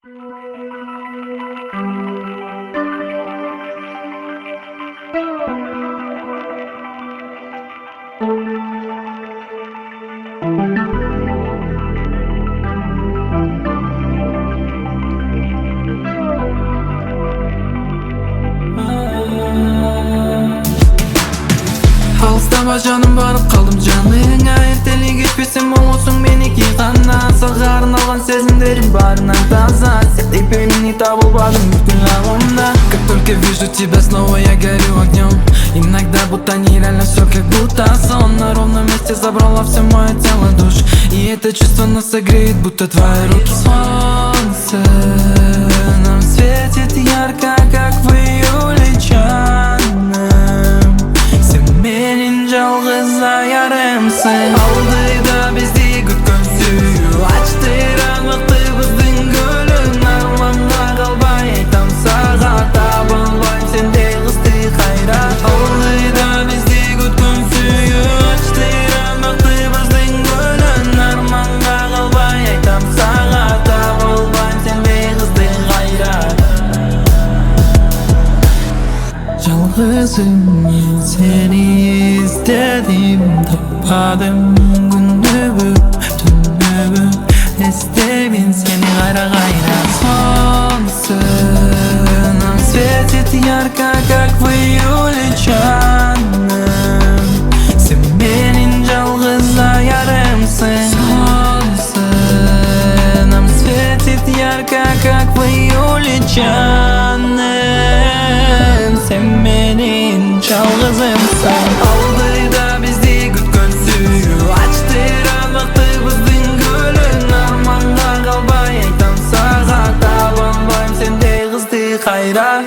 Alыстama жаным, барып қалдым жаныңа. Ертелі кетпесем болсың менікі ғана. Саған алған сезімдерім барынан таза. Сендей пенini табылбадым бүткіл ғаламда. Как только вижу тебя, снова я горю огнем. Иногда будто нереально все, как будто сон. На ровном месте забрала все мое тело, душ. И это чувство нас согреет, будто твои руки. Солнце нам светит ярко, как в июле чаным. Senin жалғыз аярымсың. Алдыда бізді күткен сүйу, açtыра мықты біздің гүлін. Арманға қалбай айтам саған, табылбайм сендей қызды қайрат. Алдыда бізді күткен сүйу, açtыра мықты біздің гүлін. Арманға қалбай айтам саған, табылбайм сендей қызды қайрат. Жалғызым мен seni izledim, tapmadım. Günü tünü istedim seni gayra gayra. Солнце нам светит ярко, как в июле чаным. Sen benim жалғыз аярымсың. Солнце нам светит ярко, как в июле чаным. Sen benim жалғызымсың. Алдыда бізді күткен сүйу, açtыра мықты біздің гүлін. Арманға қалбай айтам саған, табылбайм сендей қызды қайрат.